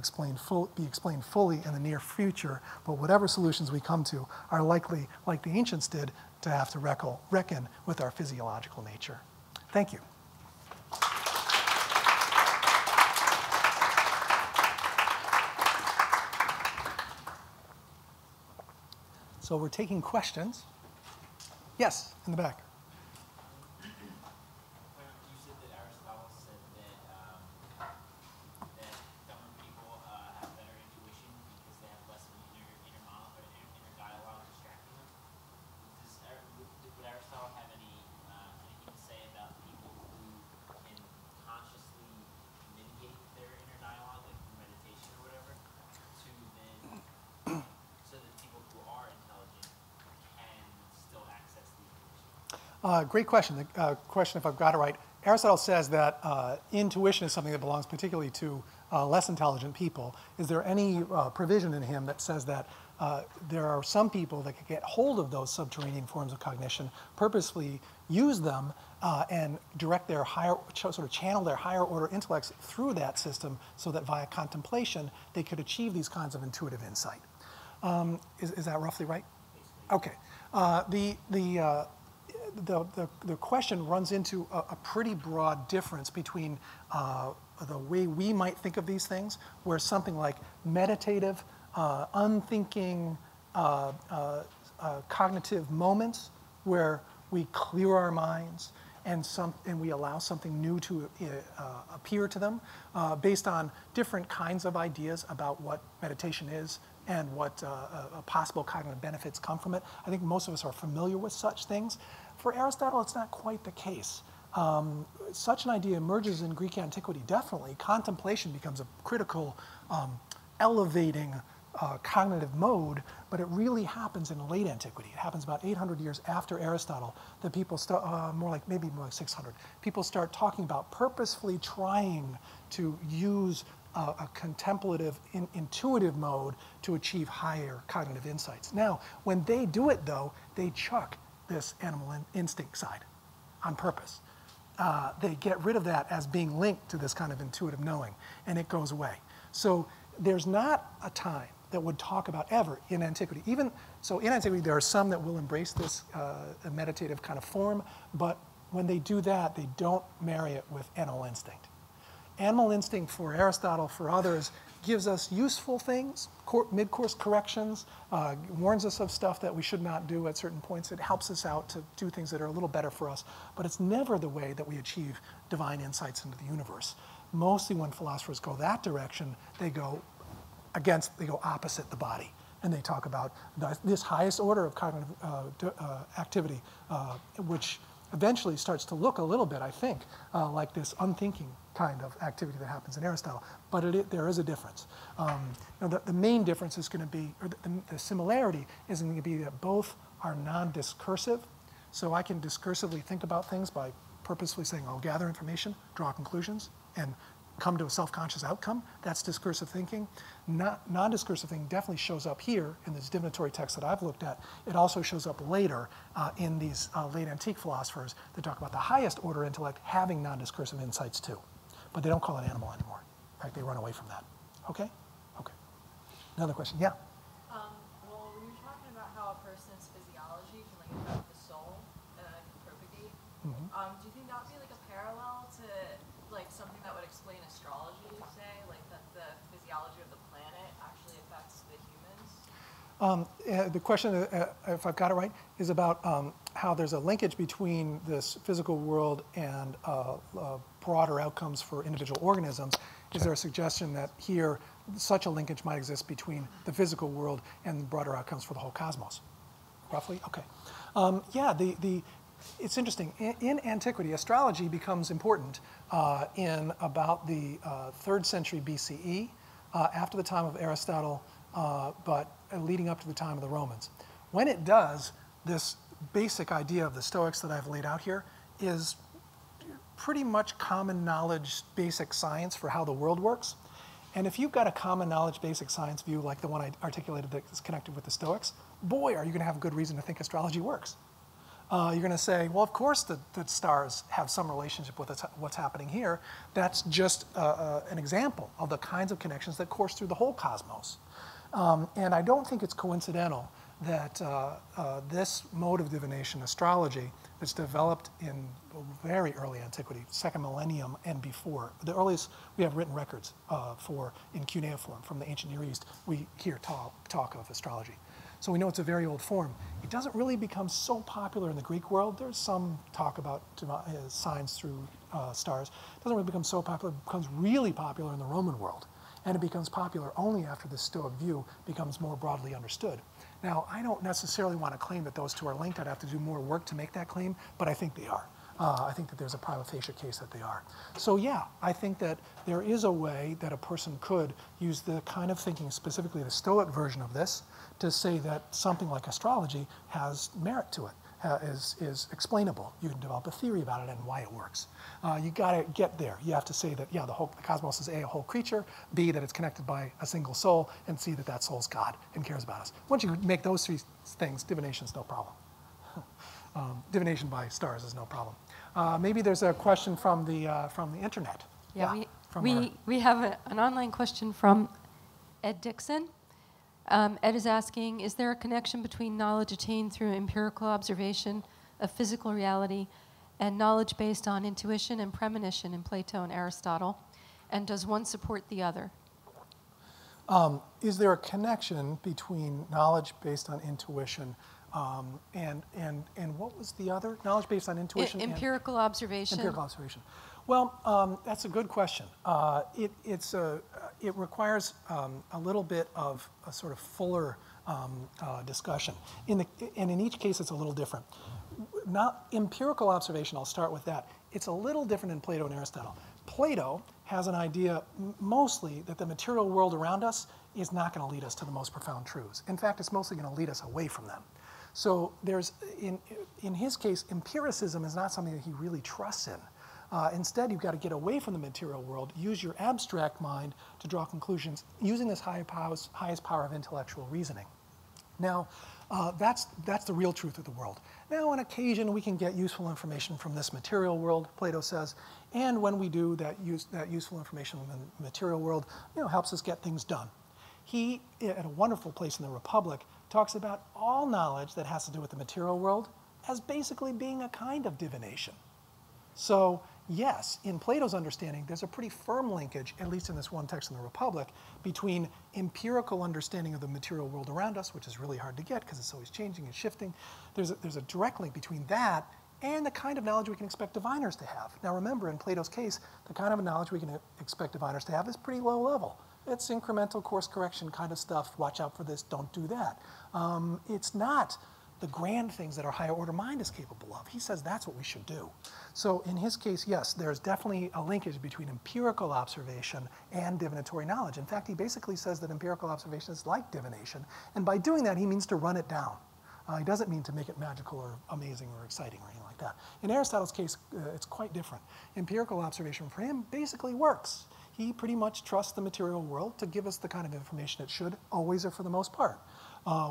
be explained fully in the near future, but whatever solutions we come to are likely, like the ancients did, to have to reckon with our physiological nature. Thank you. So we're taking questions. Yes, in the back. You said that Aristotle said that dumber people have better intuition because they have less of an inner monologue or inner dialogue distracting them. Would Aristotle have anything to say about people who can consciously mitigate their inner dialogue, like through meditation or whatever, to then so that people who are intelligent Great question. The question, if I've got it right, Aristotle says that intuition is something that belongs particularly to less intelligent people. Is there any provision in him that says that there are some people that could get hold of those subterranean forms of cognition, purposefully use them, and direct their sort of channel their higher order intellects through that system so that via contemplation they could achieve these kinds of intuitive insight? Is that roughly right? Okay. The question runs into a pretty broad difference between the way we might think of these things, where something like meditative, unthinking, cognitive moments where we clear our minds and we allow something new to appear to them based on different kinds of ideas about what meditation is and what possible cognitive benefits come from it. I think most of us are familiar with such things. For Aristotle, it's not quite the case. Such an idea emerges in Greek antiquity, definitely. Contemplation becomes a critical, elevating cognitive mode, but it really happens in late antiquity. It happens about 800 years after Aristotle that people start, maybe more like 600, people start talking about purposefully trying to use a contemplative, intuitive mode to achieve higher cognitive insights. Now, when they do it, though, they chuck this animal instinct side on purpose. They get rid of that as being linked to this kind of intuitive knowing, and it goes away. So there's not a time that would talk about ever in antiquity. Even so, in antiquity, there are some that will embrace this meditative kind of form, but when they do that, they don't marry it with animal instinct. Animal instinct for Aristotle, for others, gives us useful things, mid-course corrections, warns us of stuff that we should not do at certain points. It helps us out to do things that are a little better for us, but it's never the way that we achieve divine insights into the universe. Mostly when philosophers go that direction, they go opposite the body. And they talk about this highest order of cognitive activity, which eventually starts to look a little bit, I think, like this unthinking kind of activity that happens in Aristotle. But there is a difference. The main difference is going to be, or the similarity is going to be that both are non-discursive. So I can discursively think about things by purposefully saying, I'll gather information, draw conclusions, and come to a self-conscious outcome. That's discursive thinking. Non-discursive thinking definitely shows up here in this divinatory text that I've looked at. It also shows up later in these late antique philosophers that talk about the highest order intellect having non-discursive insights too. But they don't call it animal anymore. In fact, they run away from that. Okay? Okay. Another question. Yeah? Well, we were talking about how a person's physiology can affect the soul and then can propagate. Mm-hmm. Do you think that would be a parallel to something that would explain astrology, say, that the physiology of the planet actually affects the humans? The question, if I've got it right, is about how there's a linkage between this physical world and broader outcomes for individual organisms. Is there a suggestion that here such a linkage might exist between the physical world and broader outcomes for the whole cosmos? Roughly? Okay. It's interesting. In antiquity, astrology becomes important in about the 3rd century BCE, after the time of Aristotle, but leading up to the time of the Romans. When it does, this basic idea of the Stoics that I've laid out here is pretty much common knowledge, basic science for how the world works. And if you've got a common knowledge, basic science view like the one I articulated that is connected with the Stoics, boy, are you going to have good reason to think astrology works. You're going to say, well, of course the stars have some relationship with what's happening here. That's just an example of the kinds of connections that course through the whole cosmos. And I don't think it's coincidental that this mode of divination, astrology, that's developed in very early antiquity, 2nd millennium and before. The earliest we have written records for in cuneiform from the ancient Near East, we hear talk of astrology. So we know it's a very old form. It doesn't really become so popular in the Greek world. There's some talk about signs through stars. It doesn't really become so popular. It becomes really popular in the Roman world. And it becomes popular only after the Stoic view becomes more broadly understood. Now, I don't necessarily want to claim that those two are linked. I'd have to do more work to make that claim, but I think they are. I think that there's a prima facie case that they are. So yeah, I think that there is a way that a person could use the kind of thinking, specifically the Stoic version of this, to say that something like astrology has merit to it. is explainable. You can develop a theory about it and why it works. You got to get there. You have to say that, yeah, the cosmos is A, a whole creature, B, that it's connected by a single soul, and C, that soul's God and cares about us. Once you make those three things, divination is no problem. Divination by stars is no problem. Maybe there's a question from the internet. Yeah, we have an online question from Ed Dixon. Ed is asking, is there a connection between knowledge attained through empirical observation of physical reality and knowledge based on intuition and premonition in Plato and Aristotle? And does one support the other? Is there a connection between knowledge based on intuition and what was the other? Knowledge based on intuition? Empirical observation. Empirical observation. Well, that's a good question. It requires a little bit of a sort of fuller discussion. And in each case, it's a little different. Not empirical observation, I'll start with that. It's a little different in Plato and Aristotle. Plato has an idea mostly that the material world around us is not going to lead us to the most profound truths. In fact, it's mostly going to lead us away from them. So there's, in his case, empiricism is not something that he really trusts in. Instead, you've got to get away from the material world, use your abstract mind to draw conclusions using this highest power of intellectual reasoning. Now, that's the real truth of the world. Now, on occasion, we can get useful information from this material world, Plato says, and when we do, that useful information from the material world, helps us get things done. He, at a wonderful place in the Republic, talks about all knowledge that has to do with the material world as basically being a kind of divination. So, yes, in Plato's understanding, there's a pretty firm linkage, at least in this one text in the Republic, between empirical understanding of the material world around us, which is really hard to get because it's always changing and shifting. There's a direct link between that and the kind of knowledge we can expect diviners to have. Now remember, in Plato's case, the kind of knowledge we can expect diviners to have is pretty low level. It's incremental course correction kind of stuff. Watch out for this, don't do that. It's not the grand things that our higher order mind is capable of. He says that's what we should do. So in his case, yes, there's definitely a linkage between empirical observation and divinatory knowledge. In fact, he basically says that empirical observation is like divination. And by doing that, he means to run it down. He doesn't mean to make it magical or amazing or exciting or anything like that. In Aristotle's case, it's quite different. Empirical observation for him basically works. He pretty much trusts the material world to give us the kind of information it should, always or for the most part.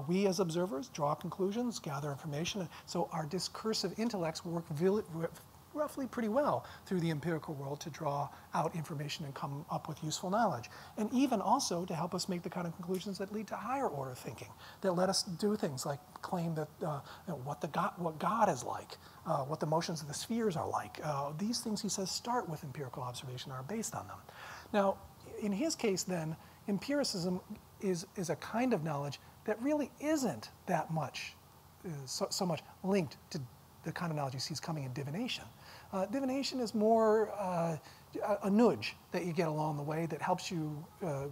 We as observers draw conclusions, gather information, so our discursive intellects work roughly pretty well through the empirical world to draw out information and come up with useful knowledge. And even also to help us make the kind of conclusions that lead to higher order thinking, that let us do things like claim that what God is like, what the motions of the spheres are like. These things, he says, start with empirical observation, are based on them. Now, in his case then, empiricism is a kind of knowledge that really isn't that much, so much linked to the kind of knowledge he sees coming in divination. Divination is more a nudge that you get along the way that helps you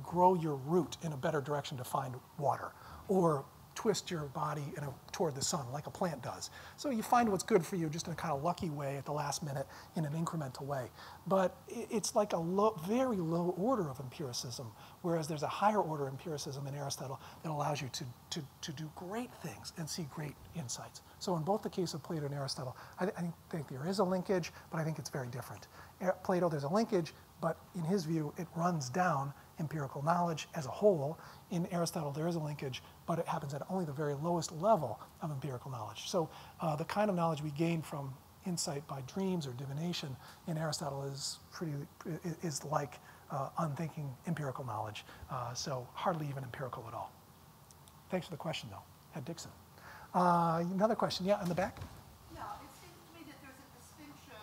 grow your root in a better direction to find water, or twist your body toward the sun like a plant does. So you find what's good for you just in a kind of lucky way at the last minute in an incremental way. But it's like a very low order of empiricism, whereas there's a higher order empiricism in Aristotle that allows you to do great things and see great insights. So in both the case of Plato and Aristotle, I think there is a linkage, but I think it's very different. Plato, there's a linkage, but in his view, it runs down empirical knowledge as a whole. In Aristotle, there is a linkage, but it happens at only the very lowest level of empirical knowledge. So the kind of knowledge we gain from insight by dreams or divination in Aristotle is like unthinking empirical knowledge, so hardly even empirical at all. Thanks for the question, though, Ed Dixon. Another question, yeah, in the back? Yeah, it seems to me that there's a distinction,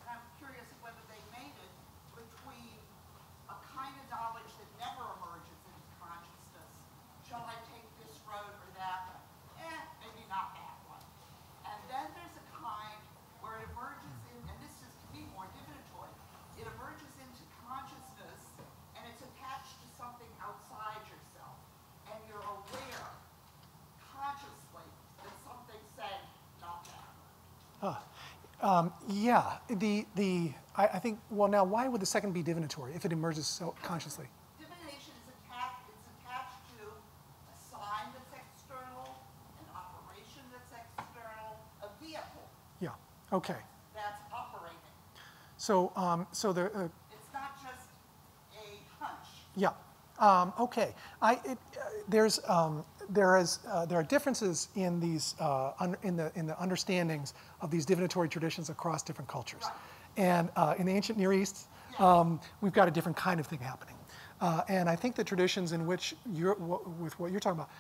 and I'm curious of whether they made it, between a kind of knowledge that never emerges into consciousness. Shall I take this road or that one? Maybe not that one. And then there's a kind where it emerges in, and this is to me more divinatory, it emerges into consciousness and it's attached to something outside yourself. And you're aware consciously that something's saying, not that. Yeah, I think, well, now why would the second be divinatory if it emerges so consciously? Divination is attached to a sign that's external, an operation that's external, a Okay. that's operating. So, It's not just a hunch. yeah. Okay. There are differences in these in the understandings of these divinatory traditions across different cultures, Right. and in the ancient Near East, we've got a different kind of thing happening, and I think the traditions in which with what you're talking about,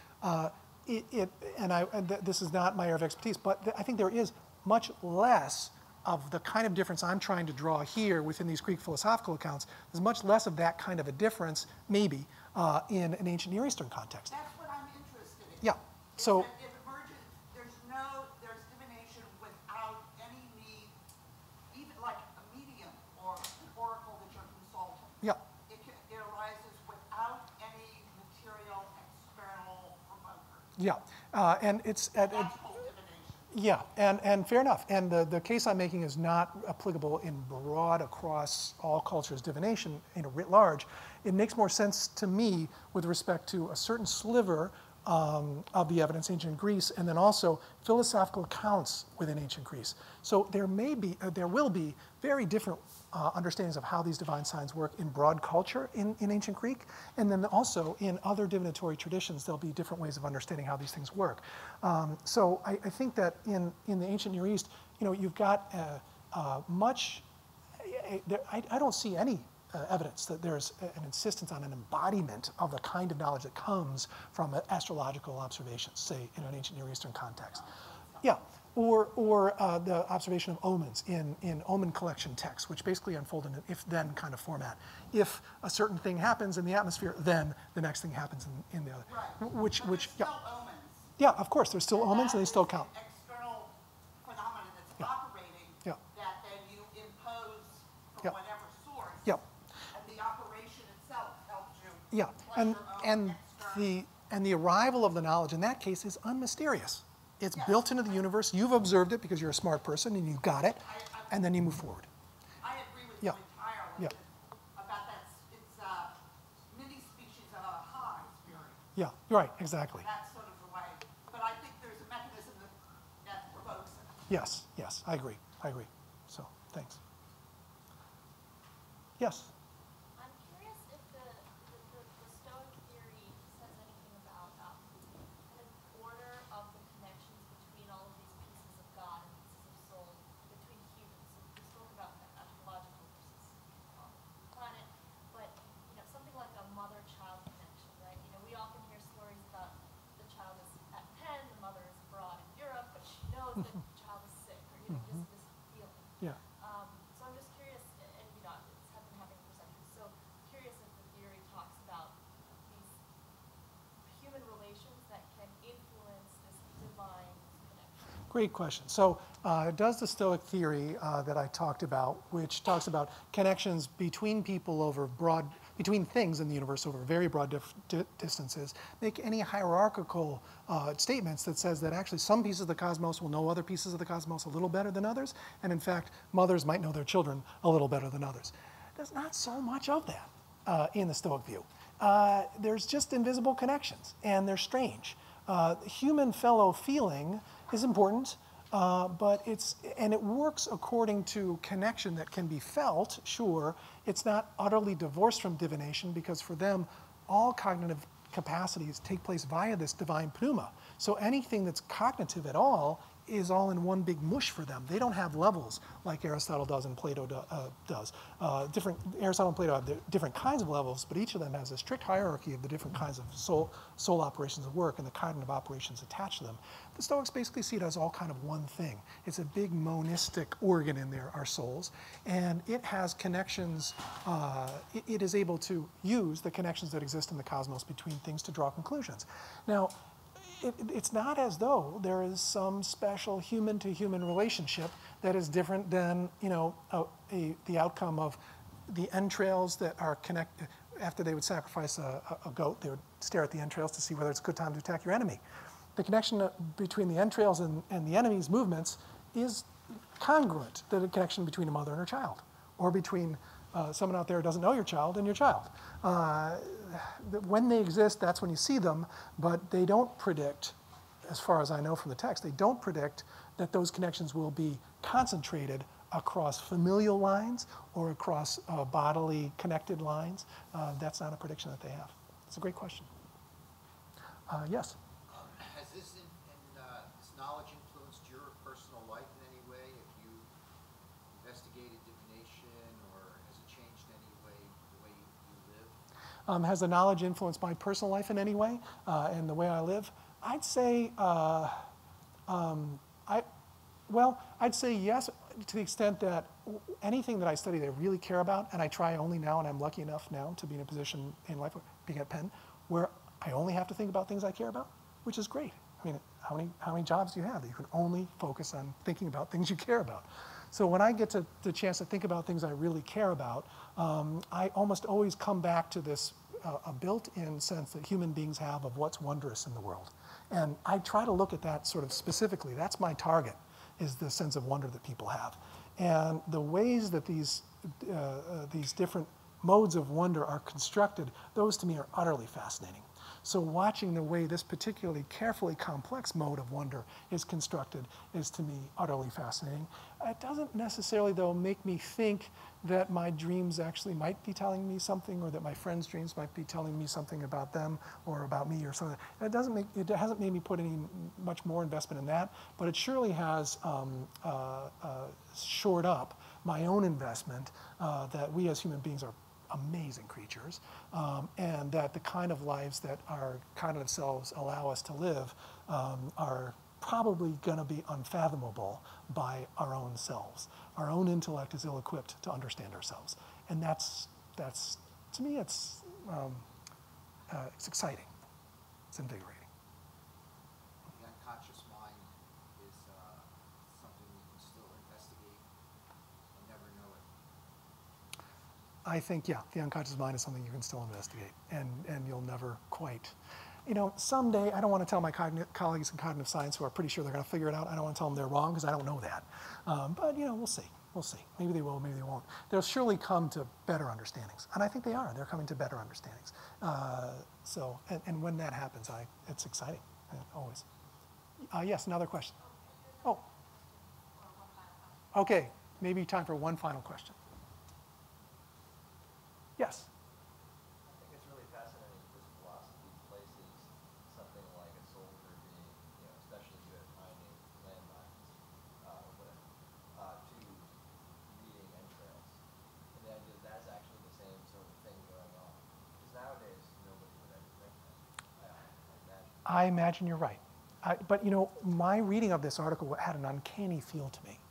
this is not my area of expertise, but I think there is much less of the kind of difference I'm trying to draw here within these Greek philosophical accounts. There's much less of that kind of a difference, maybe, in an ancient Near Eastern context. That's what I'm interested in. Yeah. So. It emerges, there's divination without any need, even like a medium or an oracle that you're consulting. Yeah. It arises without any material external promoter. Yeah. And it's That's called divination. yeah, and fair enough. And the case I'm making is not applicable in broad across all cultures divination writ large. It makes more sense to me with respect to a certain sliver of the evidence, ancient Greece, and then also philosophical accounts within ancient Greece. So there will be very different understandings of how these divine signs work in broad culture in ancient Greek, and then also in other divinatory traditions, there'll be different ways of understanding how these things work. So I think that in the ancient Near East, you've got I don't see any evidence that there's an insistence on an embodiment of the kind of knowledge that comes from astrological observations, say in an ancient Near Eastern context. Yeah, or the observation of omens in omen collection texts, which basically unfold in an if-then kind of format. If a certain thing happens in the atmosphere, then the next thing happens in the other. Right. Which But yeah, still omens. yeah, of course, there's still omens and they still count. That is an external phenomenon that's Yeah. operating Yeah. that then you impose from Yeah. whatever source. Yeah. And the operation itself helps you. Yeah, plus your own external. the arrival of the knowledge in that case is unmysterious. It's Yes. built into the universe. You've observed it because you're a smart person and you got it, and then you move forward. I agree with Yeah. you entirely Yeah. about that. It's many species of a high spirit. Yeah, you're right, exactly. That's sort of the way. But I think there's a mechanism that provokes it. Yes, yes, I agree. So, thanks. Yes. I'm curious if the Stoic theory says anything about kind of order of the connections between all of these pieces of God and pieces of soul between humans. So we spoke about astrological versus planet, but something like a mother-child connection, right? We often hear stories about the child is at Penn, the mother is abroad in Europe, but she knows that the child is sick, or just this feeling. Yeah. So I'm just curious, and it's been having perceptions. So curious if the theory talks about these human relations that can influence this divine connection. Great question. So does the Stoic theory that I talked about, which talks about connections between people between things in the universe over very broad distances, make any hierarchical statements that says that actually some pieces of the cosmos will know other pieces of the cosmos a little better than others, and in fact, mothers might know their children a little better than others. There's not so much of that in the Stoic view. There's just invisible connections, and they're strange. Human fellow feeling is important, but it works according to connection that can be felt, sure. It's not utterly divorced from divination because for them, all cognitive capacities take place via this divine pneuma. So anything that's cognitive at all is all in one big mush for them. They don't have levels like Aristotle does and Plato does. Aristotle and Plato have different kinds of levels, but each of them has a strict hierarchy of the different kinds of soul operations of work and the cognitive operations attached to them. The Stoics basically see it as all kind of one thing. It's a big monistic organ in there, our souls, and it has connections. It is able to use the connections that exist in the cosmos between things to draw conclusions. Now, it's not as though there is some special human-to-human relationship that is different than the outcome of the entrails that are connected. After they would sacrifice a goat, they would stare at the entrails to see whether it's a good time to attack your enemy. The connection between the entrails and the enemy's movements is congruent to the connection between a mother and her child, or between someone out there who doesn't know your child and your child. When they exist, that's when you see them, but they don't predict as far as I know from the text, they don't predict that those connections will be concentrated across familial lines or across bodily connected lines. That's not a prediction that they have. It's a great question. Yes? Has this this knowledge influenced your personal life in any way? If you investigated divination, or has it changed any way the way you live? Has the knowledge influenced my personal life in any way and the way I live? I'd say, I'd say yes, to the extent that anything that I study that I really care about, and I try only now, and I'm lucky enough now to be in a position in life, being at Penn, where I only have to think about things I care about, which is great. I mean, how many jobs do you have that you can only focus on thinking about things you care about? So when I get the chance to think about things I really care about, I almost always come back to this a built-in sense that human beings have of what's wondrous in the world. And I try to look at that sort of specifically. That's my target, is the sense of wonder that people have. And the ways that these different modes of wonder are constructed, those to me are utterly fascinating. So watching the way this particularly carefully complex mode of wonder is constructed is to me utterly fascinating. It doesn't necessarily, though, make me think that my dreams actually might be telling me something, or that my friends' dreams might be telling me something about them or about me or something. It hasn't made me put any much more investment in that, but it surely has shored up my own investment that we as human beings are amazing creatures, and that the kind of lives that our cognitive selves allow us to live are probably going to be unfathomable by our own selves. Our own intellect is ill-equipped to understand ourselves, and that's to me it's exciting, it's invigorating. The unconscious mind is something you can still investigate and never know it. I think, yeah, the unconscious mind is something you can still investigate, and you'll never quite. Someday, I don't want to tell my colleagues in cognitive science who are pretty sure they're going to figure it out, I don't want to tell them they're wrong, because I don't know that. But, we'll see. We'll see. Maybe they will, maybe they won't. They'll surely come to better understandings. And I think they are. They're coming to better understandings. And when that happens, it's exciting, always. Yes, another question. Oh. Okay, maybe time for one final question. Yes? I think it's really fascinating because philosophy places something like a soldier being, especially good at finding landmines or whatever, to reading entrails. And the idea that that's actually the same sort of thing going on. Because nowadays, nobody would ever think that, I imagine. I imagine you're right. But my reading of this article had an uncanny feel to me.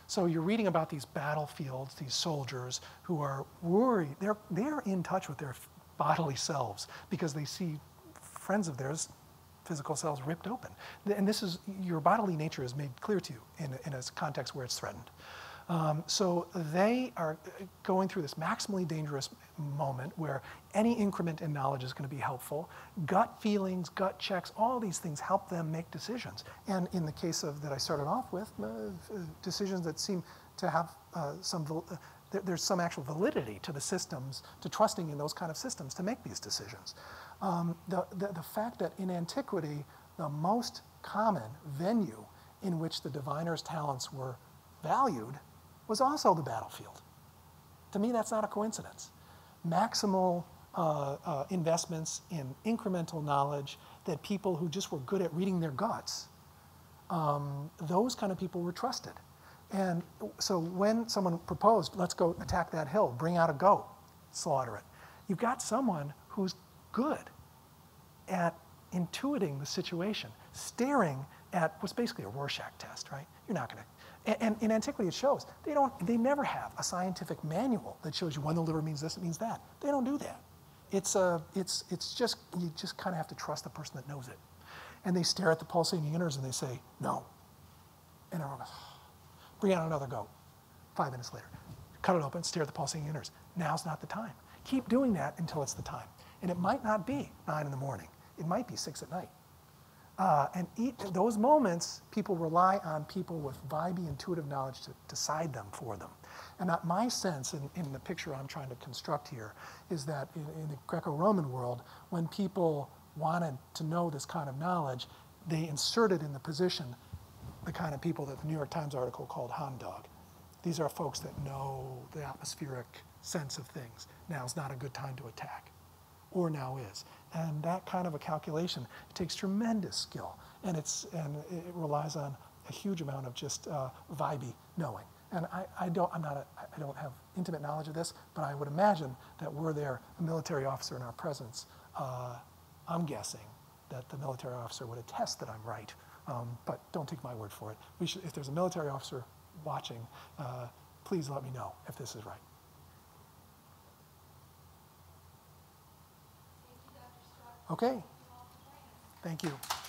So you're reading about these battlefields, these soldiers who are worried. They're in touch with their bodily selves because they see friends of theirs, physical selves, ripped open. And this is, your bodily nature is made clear to you in a context where it's threatened. So they are going through this maximally dangerous moment where any increment in knowledge is going to be helpful. Gut feelings, gut checks, all these things help them make decisions. And in the case of that I started off with, decisions that seem to have there's some actual validity to the systems, to trusting in those kind of systems to make these decisions. The fact that in antiquity, the most common venue in which the diviner's talents were valued was also the battlefield. To me, that's not a coincidence. Maximal investments in incremental knowledge that people who just were good at reading their guts, those kind of people were trusted. And so when someone proposed, let's go attack that hill, bring out a goat, slaughter it, you've got someone who's good at intuiting the situation, staring at what's basically a Rorschach test, right? You're not going to. And in antiquity, it shows they never have a scientific manual that shows you when the liver means this, it means that. They don't do that. It's just, you just kind of have to trust the person that knows it. And they stare at the pulsating innards and they say, no. And everyone goes, bring out another goat. 5 minutes later, cut it open, stare at the pulsating innards. Now's not the time. Keep doing that until it's the time. And it might not be 9 in the morning. It might be 6 at night. Those moments, people rely on people with vibey, intuitive knowledge to decide them for them. And my sense in the picture I'm trying to construct here is that in the Greco-Roman world, when people wanted to know this kind of knowledge, they inserted in the position the kind of people that the New York Times article called hound dog. These are folks that know the atmospheric sense of things. Now's not a good time to attack, or now is. And that kind of a calculation, it takes tremendous skill, and it relies on a huge amount of just vibey knowing. And I don't have intimate knowledge of this, but I would imagine that were there a military officer in our presence, I'm guessing that the military officer would attest that I'm right. But don't take my word for it. If there's a military officer watching, please let me know if this is right. Thank you, Dr. Stroud. Okay. Thank you all for joining us. Thank you.